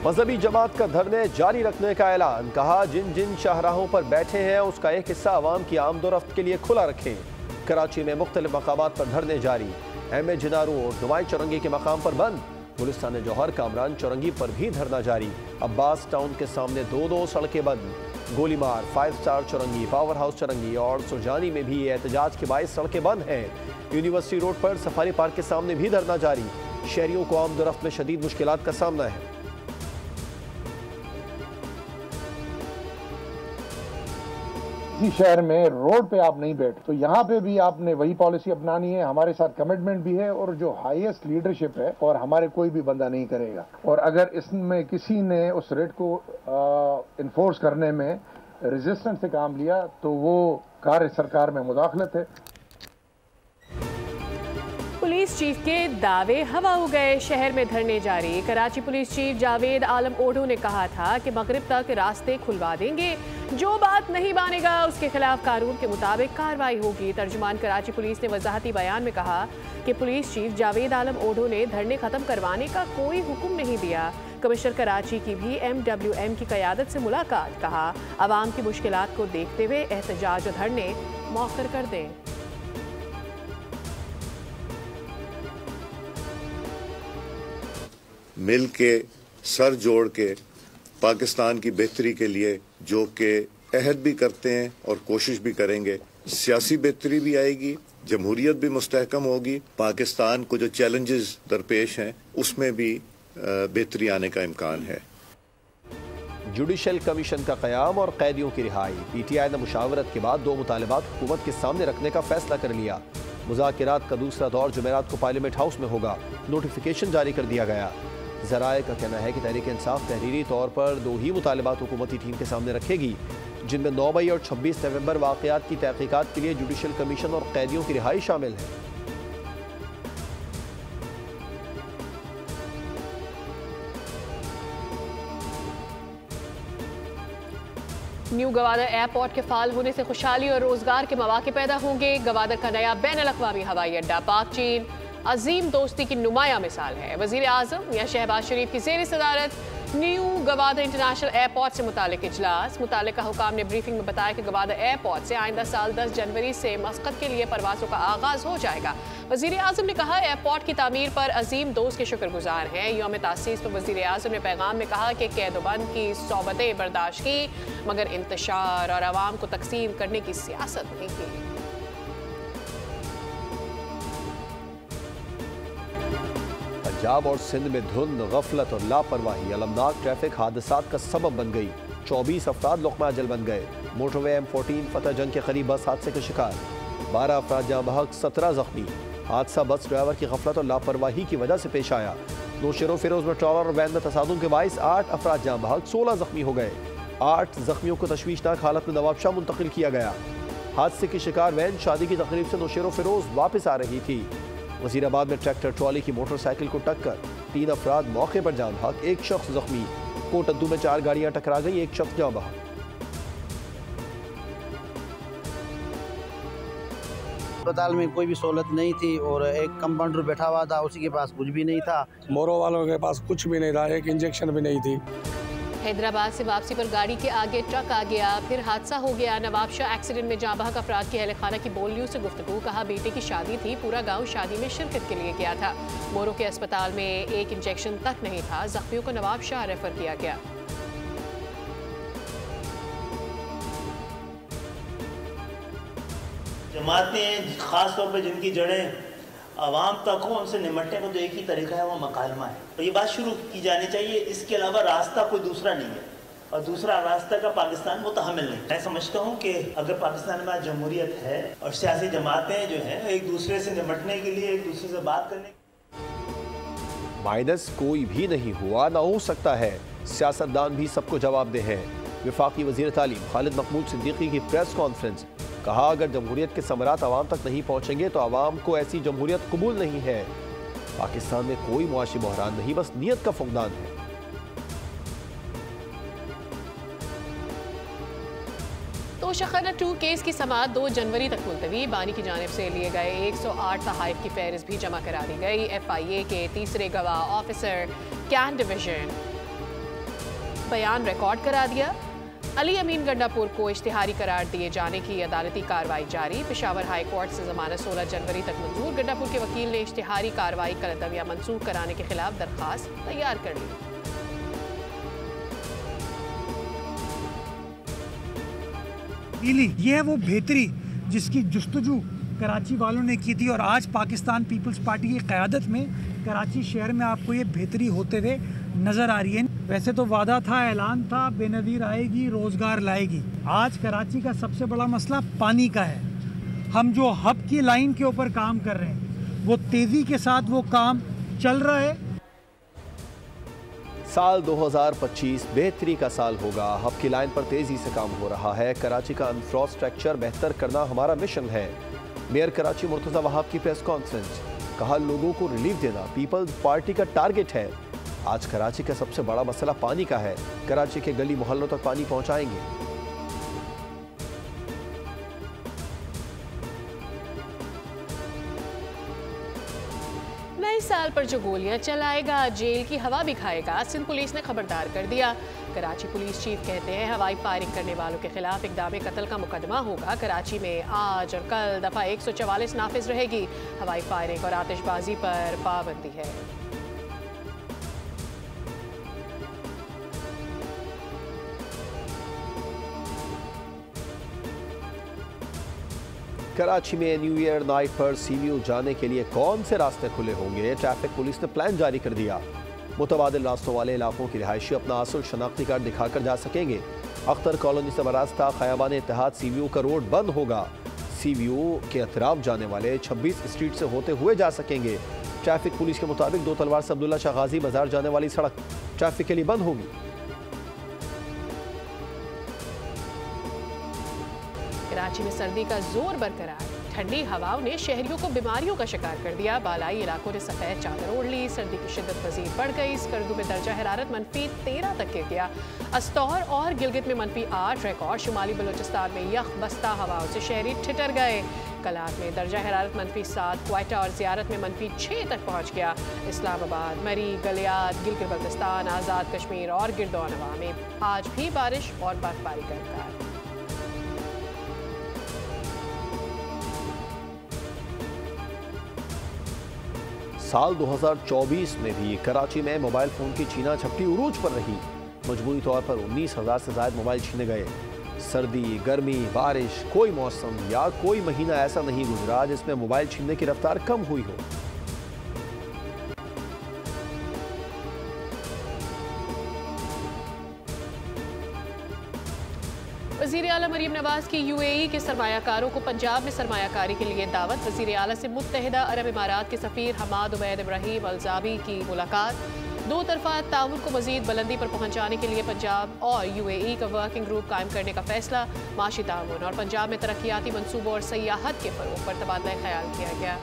मजहबी जमात का धरने जारी रखने का ऐलान। कहा जिन जिन शाहराहों पर बैठे हैं उसका एक हिस्सा आवाम की आमदोरफ्त के लिए खुला रखें। कराची में मुख्तलिफ मकामात पर धरने जारी। एम ए जिना रोड नुमाई चौरंगी के मकाम पर बंद। गुलिस्तान जौहर कामरान चौरंगी पर भी धरना जारी। अब्बास टाउन के सामने दो सड़कें बंद। गोलीमार 5 स्टार चौरंगी, पावर हाउस चौरंगी और सुरजानी में भी एहतजाज के बायस सड़कें बंद हैं। यूनिवर्सिटी रोड पर सफारी पार्क के सामने भी धरना जारी। शहरियों को आमदोरफ्त में शदीद मुश्किलात का सामना है। किसी शहर में रोड पे आप नहीं बैठ तो यहाँ पे भी आपने वही पॉलिसी अपनानी है। हमारे साथ कमिटमेंट भी है और जो हाईएस्ट लीडरशिप है और हमारे कोई भी बंदा नहीं करेगा। और अगर इसमें किसी ने उस रेट को इन्फोर्स करने में रेजिस्टेंस से काम लिया तो वो कार्य सरकार में मुदाखलत है। पुलिस चीफ के दावे हवा हो गए। शहर में धरने जारी। कराची पुलिस चीफ जावेद आलम ओढो ने कहा था कि मगरिब तक रास्ते खुलवा देंगे, जो बात नहीं मानेगा उसके खिलाफ कानून के मुताबिक कार्रवाई होगी। तर्जुमान कराची पुलिस ने वजाहती बयान में कहा कि पुलिस चीफ जावेद आलम ओढो ने धरने खत्म करवाने का कोई हुक्म नहीं दिया। कमिश्नर कराची की भी MWM की क़यादत से मुलाकात। कहा आवाम की मुश्किलात को देखते हुए एहतजाज और धरने मौखर कर दें। मिल के सर जोड़ के पाकिस्तान की बेहतरी के लिए जो कि अहद भी करते हैं और कोशिश भी करेंगे, सियासी बेहतरी भी आएगी, जमहूरियत भी मुस्तहकम होगी। पाकिस्तान को जो चैलेंजेस दरपेश हैं उसमें भी बेहतरी आने का इम्कान है। जुडिशल कमीशन का क़याम और कैदियों की रिहाई। PTI ने मुशावरत के बाद 2 मुतालिबात हुकूमत के सामने रखने का फैसला कर लिया। मुज़ाकिरात का दूसरा दौर जुमेरात को पार्लियामेंट हाउस में होगा। नोटिफिकेशन जारी कर दिया गया। ज़राए का कहना है कि तहरीक इंसाफ तहरीरी तौर पर 2 ही मुतालिबात हुकूमती टीम के सामने रखेगी, जिनमें 9 मई और 26 नवंबर वाक़यात की तहकीकात के लिए जुडिशल कमीशन और कैदियों की रिहाई शामिल है। न्यू गवादर एयरपोर्ट के फाल होने से खुशहाली और रोजगार के मौके पैदा होंगे। गवादर का नया बैनुल-अक़वामी हवाई अड्डा पाक चीन अजीम दोस्ती की नुमाया मिसाल है। वज़ीर आज़म या शहबाज शरीफ की ज़ेर सदारत न्यू गवादर इंटरनेशनल एयरपोर्ट से मुतालिक इजलास। मुतालिका हुकाम ने ब्रीफिंग में बताया कि गवादर एयरपोर्ट से आइंदा साल 10 जनवरी से मस्कत के लिए परवाज़ों का आगाज़ हो जाएगा। वज़ीर आज़म ने कहा एयरपोर्ट की तामीर पर अजीम दोस्त के शुक्रगुजार हैं। यौम तासीस पर वज़ीर आज़म ने पैगाम में कहा कि कैदोबंद की सोबतें बर्दाश्त की, मगर इंतशार और आवाम को तकसीम करने की सियासत नहीं की। पंजाब और सिंध में धुंध, गफलत और लापरवाही अलमनाक ट्रैफिक हादसात का सबब बन गई। 24 अफराद लुक़मा अजल बन गए। मोटरवे M14 फतेह जंग के करीब बस हादसे का शिकार, 12 अफराद जाँ बहक, 17 जख्मी। हादसा बस ड्राइवर की गफलत और लापरवाही की वजह से पेश आया। नौशेरो फिरोज में ट्रॉलर और वैन में तसादुम के बाइस 8 अफराद जाँ बहक, 16 जख्मी हो गए। 8 जख्मियों को तशवीशनाक हालत में नवाबशाह मुंतकिल किया गया। हादसे की शिकार वैन शादी की तकरीब से नौशेरो फिरोज वापस आ रही थी। वजीराबाद में ट्रैक्टर ट्रॉली की मोटरसाइकिल को टक्कर, 3 अफराद मौके पर जाँ बहक, 1 शख्स जख्मी। कोटद्दू में 4 गाड़ियां टकरा गई, 1 शख्स जाँ बहक। अस्पताल में कोई भी सहूलत नहीं थी और एक कंपाउंडर बैठा हुआ था, उसी के पास कुछ भी नहीं था। मोरो वालों के पास कुछ भी नहीं था, एक इंजेक्शन भी नहीं थी। हैदराबाद से वापसी पर गाड़ी के आगे ट्रक आ गया, फिर हादसा हो गया। नवाबशाह एक्सीडेंट में जाँ बहक अफराद की अहल खाना की बोल न्यूज़ से गुफ्तगू। कहा बेटे की शादी थी, पूरा गांव शादी में शिरकत के लिए गया था। मोरो के अस्पताल में एक इंजेक्शन तक नहीं था, जख्मियों को नवाबशाह रेफर किया गया। जमातें खास तौर पर जिनकी जड़ें आवाम तक हो, उनसे निमटने का तो एक ही तरीका है, वो मकालमा है। तो ये बात शुरू की जानी चाहिए। इसके अलावा रास्ता कोई दूसरा नहीं है और दूसरा रास्ता का पाकिस्तान मुतहम्मिल नहीं। मैं समझता हूँ कि अगर पाकिस्तान में जमहूरियत है और सियासी जमातें जो हैं एक दूसरे से निमटने के लिए, एक दूसरे से बात करने माइनस कोई भी नहीं हुआ, ना हो सकता है। सियासतदान भी सबको जवाबदेह हैं। वफाकी वज़ीर तालीम खालिद महमूद सिद्दीकी की प्रेस कॉन्फ्रेंस। कहा अगर जमहूरियत के समरात आवाम तक नहीं पहुंचेंगे तो आवाम को ऐसी जमहूरियत कबूल नहीं है। पाकिस्तान में कोई मुआशी बहरान नहीं, बस नीयत का फुकदान है। तोशाखाना 2 केस की समाअत 2 जनवरी तक मुलतवी। बानी की जानिब से लिए गए 108 तहाइफ की फहरिस्त भी जमा करा दी गई। FIA के तीसरे गवाह ऑफिसर कैन डिवीजन बयान रिकॉर्ड करा दिया। अली अमीन गंडापुर को इश्तिहारी करार दिए जाने की अदालती कार्रवाई जारी। पेशावर हाई कोर्ट से जमानत 16 जनवरी तक मंजूर। गंडापुर के वकील ने इश्तिहारी कार्रवाई का लदविया मंसूख कराने के खिलाफ दरखास्त तैयार कर ली। ये है वो बेहतरी जिसकी जुस्तजू कराची वालों ने की थी और आज पाकिस्तान पीपल्स पार्टी की क़यादत में कराची शहर में आपको ये बेहतरी होते हुए नज़र आ रही है। वैसे तो वादा था, ऐलान था, बेनज़ीर आएगी, रोज़गार लाएगी। आज कराची का सबसे बड़ा मसला पानी का है। हम जो हब की लाइन के ऊपर काम कर रहे हैं वो तेज़ी के साथ वो काम चल रहा है। साल 2025 बेहतरी का साल होगा। हब की लाइन पर तेजी से काम हो रहा है। कराची का इंफ्रास्ट्रक्चर बेहतर करना हमारा मिशन है। मेयर कराची मुर्तज़ा वहाब की प्रेस कॉन्फ्रेंस, कहा लोगों को रिलीफ देना पीपल्स पार्टी का टारगेट है। आज कराची का सबसे बड़ा मसला पानी का है। कराची के गली मोहल्लों तक पानी पहुंचाएंगे। नए साल पर जो गोलियां चलाएगा जेल की हवा भी खाएगा। सिंध पुलिस ने खबरदार कर दिया। कराची पुलिस चीफ कहते हैं हवाई फायरिंग करने वालों के खिलाफ इक़दाम कत्ल का मुकदमा होगा। कराची में आज और कल दफा 144 नाफिज रहेगी। हवाई फायरिंग और आतिशबाजी पर पाबंदी है। कराची में न्यू ईयर नाइट पर सीवीयू जाने के लिए कौन से रास्ते खुले होंगे? ट्रैफिक पुलिस ने प्लान जारी कर दिया। मुतबादिल रास्तों वाले इलाकों के रिहायशी अपना असल शनाख्ती कार्ड दिखाकर जा सकेंगे। अख्तर कॉलोनी से बरास्ता खयाबान इत्तेहाद सीवीयू का रोड बंद होगा। सीवीयू के अतराफ जाने वाले 26 स्ट्रीट से होते हुए जा सकेंगे। ट्रैफिक पुलिस के मुताबिक 2 तलवार से अब्दुल्ला शाह गाजी बाजार जाने वाली सड़क ट्रैफिक के लिए बंद होगी। कराची में सर्दी का जोर बरकरार। ठंडी हवाओं ने शहरियों को बीमारियों का शिकार कर दिया। बालाई इलाकों ने सफेद चादर ओढ़ ली। सर्दी की शिद्दत मजीद बढ़ गई। स्कर्दू में दर्जा हरारत -13 तक गिर गया। अस्तौर और गिलगित में -8 रिकॉर्ड। शुमाली बलोचिस्तान में यख बस्ता हवाओं से शहरी ठिठर गए। कलात में दर्जा हरारत -7, क्वेटा और ज़ियारत में -6 तक पहुँच गया। इस्लामाबाद, मरी, गलियात, गिलगित बल्तिस्तान, आज़ाद कश्मीर और गिरदौनवा में आज भी बारिश और बर्फबारी का इम्कान। साल 2024 में भी कराची में मोबाइल फ़ोन की छीना झपटी उरूज पर रही। मजबूरी तौर पर 19,000 से ज़ायद मोबाइल छीने गए। सर्दी, गर्मी, बारिश, कोई मौसम या कोई महीना ऐसा नहीं गुजरा जिसमें मोबाइल छीनने की रफ्तार कम हुई हो। वज़ीर आला मरीम नवाज की यूएई के सरमायाकारों को पंजाब में सरमायाकारी के लिए दावत। वज़ीर आला से मुत्तहिदा अरब इमारात के सफ़ीर हमाद उबैद इब्राहिम अलजाबी की मुलाकात। 2 तरफ़ा ताउन को मज़ीद बुलंदी पर पहुँचाने के लिए पंजाब और यूएई का वर्किंग ग्रुप कायम करने का फैसला। माशी ताउन और पंजाब में तरक्याती मनसूबों और सयाहत के फ़रोग़ पर तबादला ख्याल किया गया।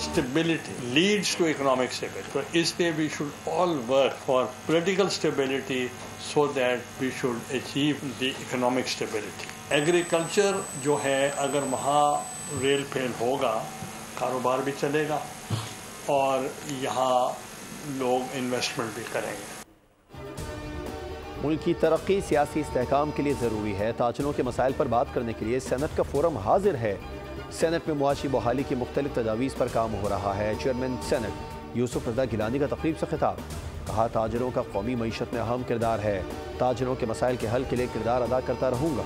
Stability leads to economic stability. So इस पे we should all work for political stability so that we should achieve the economic stability. Agriculture जो है अगर वहाँ रेल फेल होगा कारोबार भी चलेगा और यहाँ लोग इन्वेस्टमेंट भी करेंगे। मुल्क की तरक्की सियासी इस्तेहकाम के लिए ज़रूरी है। ताजिरों के मसाइल पर बात करने के लिए सेनेट का फोरम हाजिर है। सेनेट में मुआशी बहाली की मुख्तलिफ तजावीज़ पर काम हो रहा है। चेयरमैन सेनेट यूसुफ रज़ा गिलानी का तकरीब से खिताब, कहा ताजिरों का कौमी मईशत में अहम किरदार है। ताजिरों के मसाइल के हल के लिए किरदार अदा करता रहूँगा।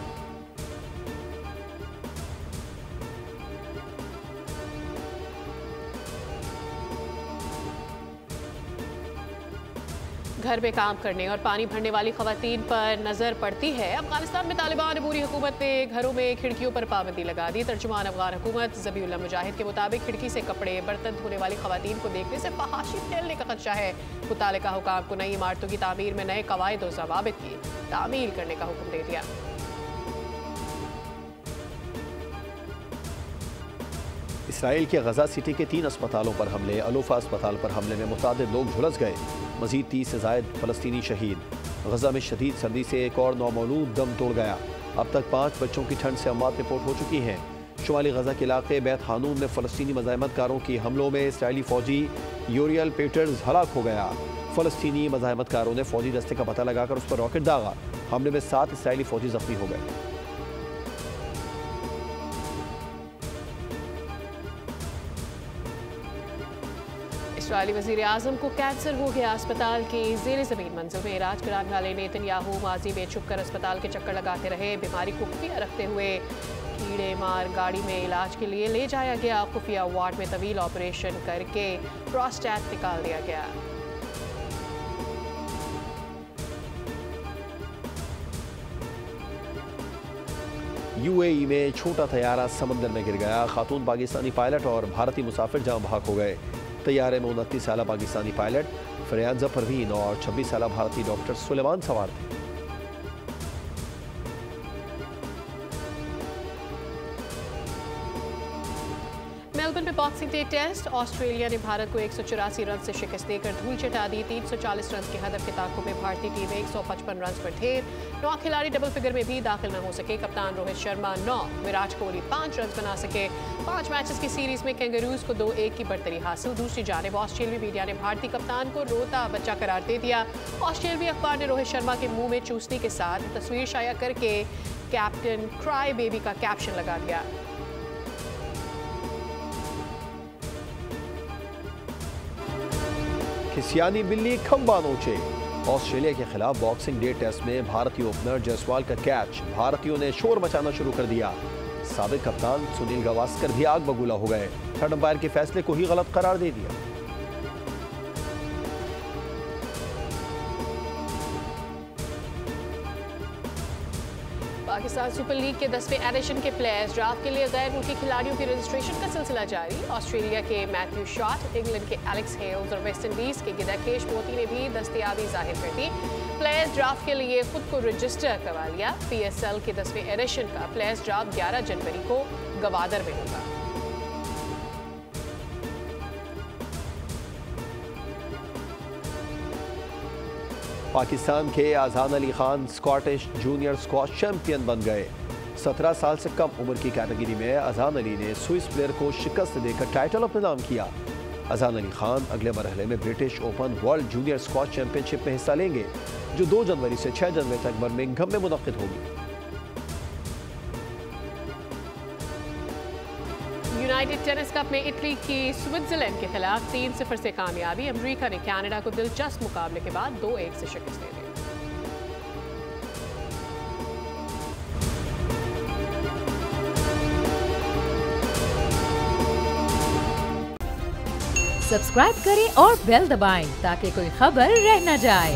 घर में काम करने और पानी भरने वाली खवातीन पर नजर पड़ती है। अफगानिस्तान में तालिबान अबूरी हुकूमत ने घरों में खिड़कियों पर पाबंदी लगा दी। तर्जुमान अफगान हुकूमत ज़बीउल्लाह मुजाहिद के मुताबिक खिड़की से कपड़े बर्तन धोने वाली खवातीन को देखने से फहाशी फैलने का खदशा है। मुतालिका हुकाम को नई इमारतों की तामीर में नए कवायद और ज़वाबित की तामील करने का हुक्म दे दिया। इसराइल के गजा सिटी के 3 अस्पतालों पर हमले। अलूफा अस्पताल पर हमले में मुतादिद लोग झुलस गए। मजीद 30 से ज़ायद फ़लस्तीनी शहीद। गजा में शदीद सर्दी से एक और नौमौलूद दम तोड़ गया। अब तक 5 बच्चों की ठंड से अमवात रिपोर्ट हो चुकी हैं। शुमाली गजा के इलाके बैत खानून में फलस्तीनी मज़ाहमतकारों की हमलों में इसराइली फौजी यूरियल पेटर्स हलाक हो गया। फलस्तीनी मज़ाहमतकारों ने फौजी दस्ते का पता लगाकर उस पर रॉकेट दागा। हमले में 7 इसराइली फौजी जख्मी हो गए। इस्राईली वज़ीर आज़म को कैंसर हो गया। अस्पताल की ज़ेर ज़मीन मंजिल में इलाज कराने वाले नेतन्याहू माजी में छुपकर अस्पताल के चक्कर लगाते रहे। बीमारी को खुफिया रखते हुए कीड़े मार गाड़ी में इलाज के लिए ले जाया गया। खुफिया वार्ड में तवील ऑपरेशन करके प्रोस्टेट निकाल दिया गया। यूएई में छोटा तैयारा समंदर में गिर गया। खातून पाकिस्तानी पायलट और भारतीय मुसाफिर जाम बहक हो गए। तैयारे में 29 साला पाकिस्तानी पायलट फरियाजा परवीन और 26 साला भारतीय डॉक्टर सुलेमान सवार थे। मेलबर्न में बॉक्सिंग डे टेस्ट। ऑस्ट्रेलिया ने भारत को 184 रन से शिकस्त देकर धूल चटा दी। 340 रन के हदफ के ताकों में भारतीय टीम 155 रन पर ढेर। 9 खिलाड़ी डबल फिगर में भी दाखिल न हो सके। कप्तान रोहित शर्मा 9, विराट कोहली 5 रन बना सके। 5 मैचेस की सीरीज में कैंगरूज को 2-1 की बढ़तरी हासिल। दूसरी जानिब ऑस्ट्रेलियाई मीडिया ने भारतीय कप्तान को रोता बच्चा करार दे दिया। ऑस्ट्रेलियाई अखबार ने रोहित शर्मा के मुंह में चूसने के साथ तस्वीर शाया करके कैप्टन क्राई बेबी का कैप्शन लगा दिया। खिसियानी बिल्ली खंबा नोचे। ऑस्ट्रेलिया के खिलाफ बॉक्सिंग डे टेस्ट में भारतीय ओपनर जायसवाल का कैच। भारतीयों ने शोर मचाना शुरू कर दिया। साबिक कप्तान सुनील गावस्कर भी आग बबूला हो गए। थर्ड अंपायर के फैसले को ही गलत करार दे दिया। पाकिस्तान सुपर लीग के 10वें एडिशन के प्लेयर्स ड्राफ्ट के लिए गैर मुल्की खिलाड़ियों की रजिस्ट्रेशन का सिलसिला जारी। ऑस्ट्रेलिया के मैथ्यू शॉट, इंग्लैंड के एलेक्स हेल्स और वेस्ट इंडीज के गिदाकेश मोती ने भी दस्तयाबी जाहिर कर दी। प्लेयर्स ड्राफ्ट के लिए खुद को रजिस्टर करवा लिया। PSL के 10वें एडिशन का प्लेयर्स ड्राफ्ट 11 जनवरी को गवादर में होगा। पाकिस्तान के Azhan Ali Khan Scottish junior squash champion बन गए। 17 साल से कम उम्र की कैटेगरी में अजहान अली ने स्विस प्लेयर को शिकस्त देकर टाइटल अपने नाम किया। अजहान अली खान अगले मरहले में British open world junior squash championship में हिस्सा लेंगे, जो 2 जनवरी से 6 जनवरी तक बर्मिंघम में मुनक्किद होगी। यूनाइटेड टेनिस कप में इटली की स्विट्जरलैंड के खिलाफ 3-0 से कामयाबी। अमेरिका ने कनाडा को दिलचस्प मुकाबले के बाद 2-1 से शिकस्त दे दी। सब्सक्राइब करें और बेल दबाएं ताकि कोई खबर रह न जाए।